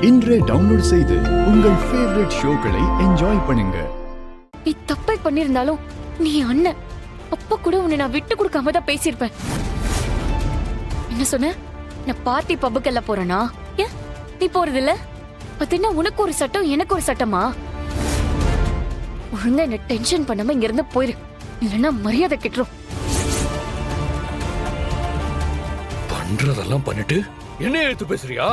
இன்றே டவுன்லோட் செய்து உங்கள் ஃபேவரட் ஷோக்களை என்ஜாய் பண்ணுங்க. நீ தப்பை பண்ணிருந்தாலும் நீ அண்ணன், அப்ப கூட உன்னை நான் விட்டு கொடுக்காம தான் பேசியிருப்பேன். என்ன சொன்ன? நான் பார்ட்டி பப்புக்கெல்லாம் போறேனா? ஏன் நீ போறது இல்ல? அது என்ன உனக்கு ஒரு சட்டம் எனக்கு ஒரு சட்டமா? ஒழுங்கா என்ன டென்ஷன் பண்ணாம இங்க இருந்து போயிரு, இல்லன்னா மரியாதை கெட்டுரும். பண்றதெல்லாம் பண்ணிட்டு என்ன எடுத்து பேசுறியா?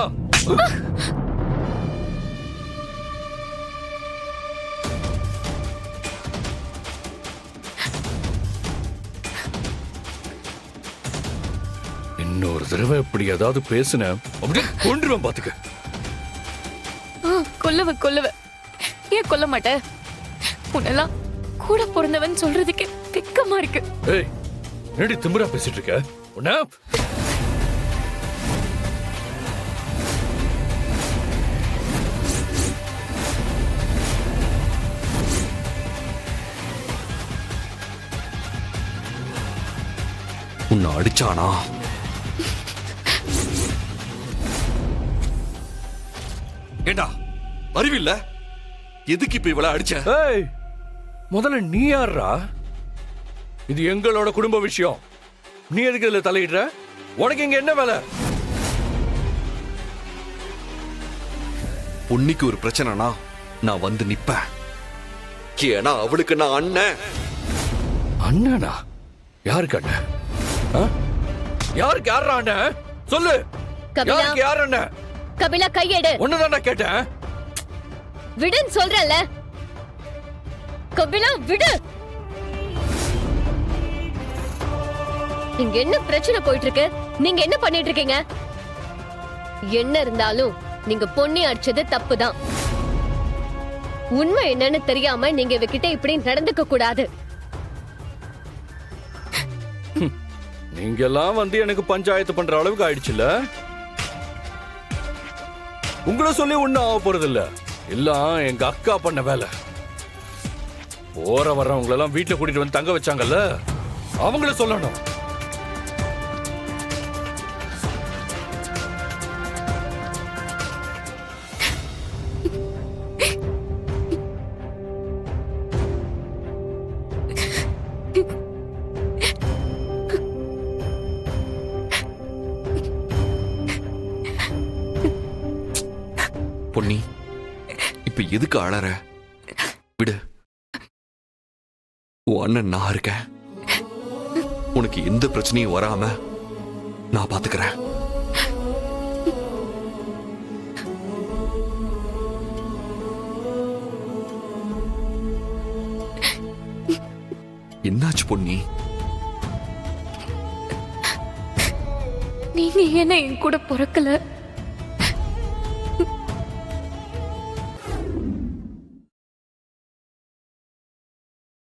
இன்னொரு தடவை இப்படி ஏதாவது பேசுன அப்படியே கொன்றுவேன் பாத்துக்க. கொல்லுவ ஏன் கொல்ல மாட்ட? உன்னெல்லாம் கூட பிறந்தவன் சொல்றதுக்கு வெக்கமா இருக்கு. ஏய், என்னடி திமிரா பேசிட்டு இருக்க? உன்ன உன்னை அடிச்சானா? ஏண்டா அறிவில்ல? எதுக்கு இப்ப இவள அடிச்ச? ஏய், முதல்ல நீ யாரா? இது எங்களோட குடும்ப விஷயம். நீ எதுக்கு இதுல தலையிடுற? உனக்கு இங்க என்ன வேலை? பொன்னிக்கு ஒரு பிரச்சனைனா நான் வந்து நிப்பேன். ஏன்னா அவளுக்கு நான் அண்ணன். அண்ணனா? யாருக்கு அண்ணன்? யாருக்கு யாரா அண்ணன்? சொல்லு. யாருக்கு யார் அண்ணன்? கபிலா கையெடு. ஒண்ணுதான் கேட்டேன். விடுன்னு சொல்றல. கபிலா விடு. இங்க என்ன பிரச்சனை போயிட்டு இருக்கு? நீங்க என்ன பண்ணிட்டு இருக்கீங்க? என்ன இருந்தாலும் நீங்க பொண்ணி அடிச்சது தப்புதான். உண்மை என்னன்னு தெரியாம நீங்க இவகிட்ட இப்படி நடந்துக்க கூடாது. நீங்க எல்லாம் வந்து எனக்கு பஞ்சாயத்து பண்ற அளவுக்கு ஆயிடுச்சுல்ல? உங்களை சொல்லி ஒண்ணும் ஆக போறது இல்ல. எல்லாம் எங்க அக்கா பண்ண வேலை. போற வர்றவங்க எல்லாம் வீட்டுல கூட்டிட்டு வந்து தங்க வச்சாங்கல்ல, அவங்கள சொல்லணும். பொன்னி, இப்ப எதுக்கு அழற? விடு. உன் அண்ணன் நான் இருக்கேன். உனக்கு எந்த பிரச்சனையும் வராம நான் பாத்துக்கிறேன். என்னாச்சு பொன்னி? நீங்க என்ன என் கூட பிறக்கல?